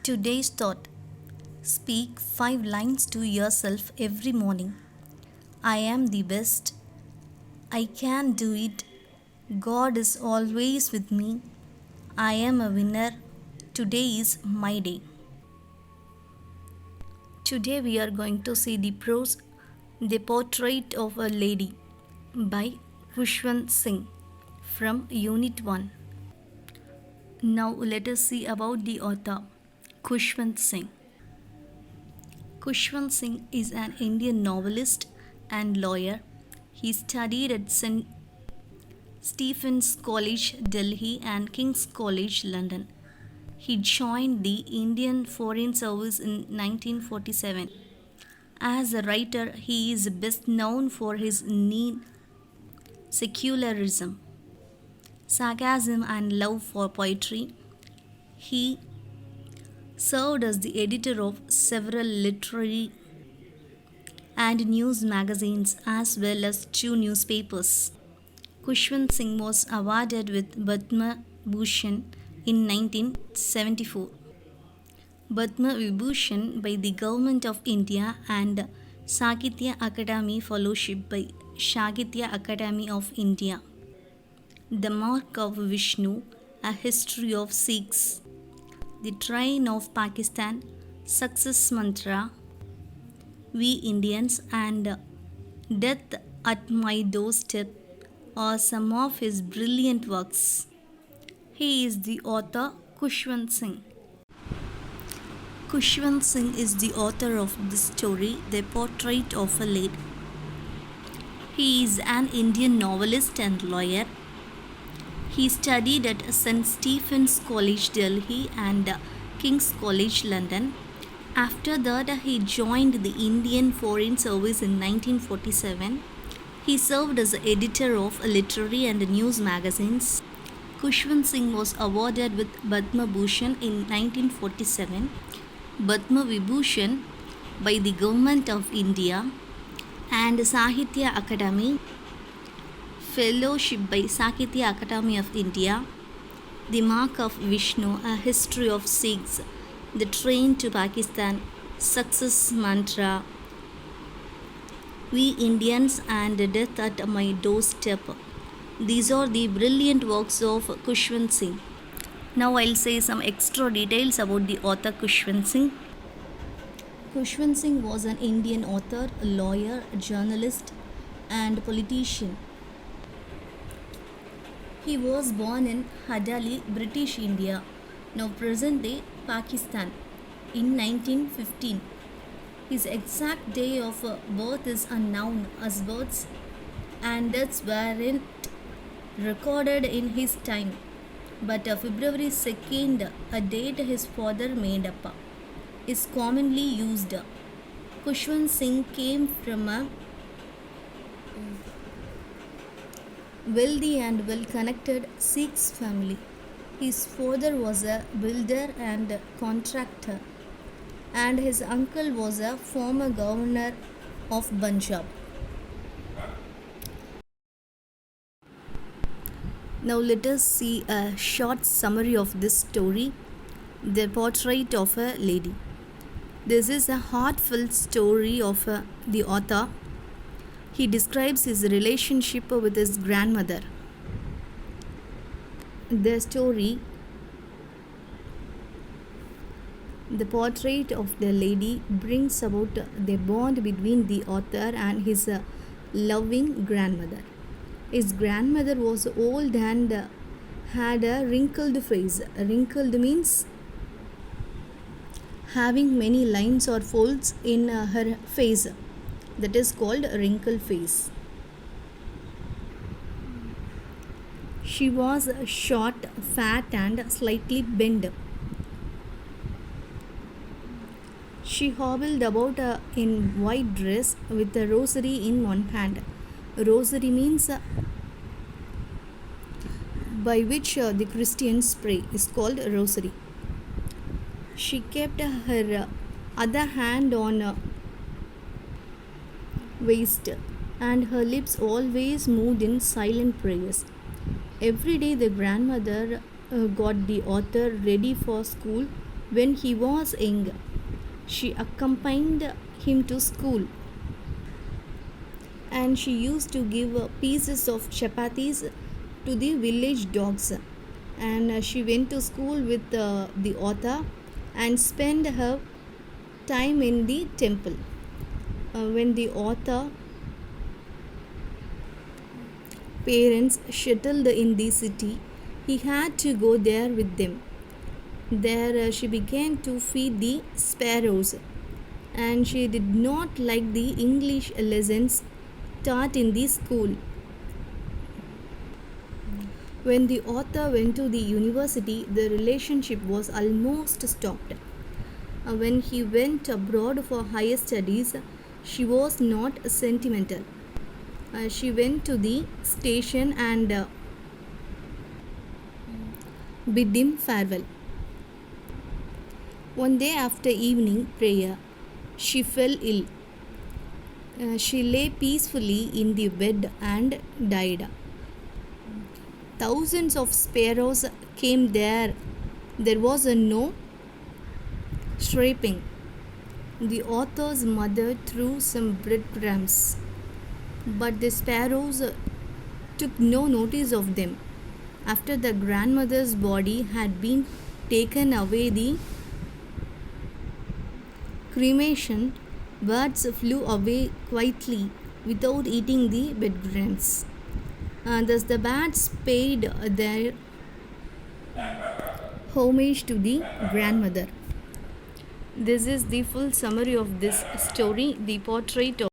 Today's thought: speak 5 lines to yourself every morning. I am the best. I can do it. God is always with me. I am a winner. Today is my day. Today we are going to see the prose The Portrait of a Lady by Khushwant Singh from Unit 1. Now let us see about the author Khushwant Singh. Khushwant Singh is an Indian novelist and lawyer. He studied at St. Stephen's College, Delhi and King's College, London. He joined the Indian Foreign Service in 1947. As a writer, he is best known for his neat secularism, sarcasm, and love for poetry. He served as the editor of several literary and news magazines as well as 2 newspapers. Khushwant Singh was awarded with Padma Bhushan in 1974, Padma Vibhushan by the Government of India, and Sahitya Akademi Fellowship by Sahitya Akademi of India. The Mark of Vishnu, A History of Sikhs, The Train of Pakistan, Success Mantra, We Indians, and Death at My Doorstep are some of his brilliant works. He is the author Khushwant Singh. Khushwant Singh is the author of this story, The Portrait of a Lady. He is an Indian novelist and lawyer. He studied at St. Stephen's College, Delhi and King's College, London. After that, he joined the Indian Foreign Service in 1947. He served as editor of literary and news magazines. Khushwant Singh was awarded with Padma Bhushan in 1947, Padma Vibhushan by the Government of India, and Sahitya Akademi Fellowship by Sahitya Akademi of India, The Mark of Vishnu, A History of Sikhs, The Train to Pakistan, Success Mantra, We Indians, and Death at My Doorstep. These are the brilliant works of Khushwant Singh. Now I'll say some extra details about the author Khushwant Singh. Khushwant Singh was an Indian author, lawyer, journalist, and politician. He was born in Hadali, British India, now present day Pakistan, in 1915. His exact day of birth is unknown, as births and deaths weren't recorded in his time, but February 2nd, a date his father made up, is commonly used. Khushwant Singh came from a wealthy and well-connected Sikh family. His father was a builder and contractor, and his uncle was a former governor of Punjab. Now let us see a short summary of this story, The Portrait of a Lady. This is a heartfelt story of the author. He describes his relationship with his grandmother. The story, The Portrait of the Lady, brings about the bond between the author and his loving grandmother. His grandmother was old and had a wrinkled face. Wrinkled means having many lines or folds in her face. That is called wrinkled face. She was short, fat, and slightly bent. She hobbled about in white dress with a rosary in one hand. Rosary means by which the Christians pray, is called rosary. She kept her other hand on waist, and her lips always moved in silent prayers. Every day the grandmother got the author ready for school When he was young, she accompanied him to school and she used to give pieces of chapatis to the village dogs. And she went to school with the author and spent her time in the temple. When the author parents settled in the city, he had to go there with them. There she began to feed the sparrows, and she did not like the English lessons taught in the school. When the author went to the university, the relationship was almost stopped. When he went abroad for higher studies, she was not sentimental. She went to the station and bid him farewell. One day after evening prayer, she fell ill. She lay peacefully in the bed and died. Thousands of sparrows came there. There was no scraping. The author's mother threw some breadcrumbs, but the sparrows took no notice of them. After the grandmother's body had been taken away, the cremation, birds flew away quietly without eating the breadcrumbs. Thus, the bats paid their homage to the grandmother. This is the full summary of this story, the portrait of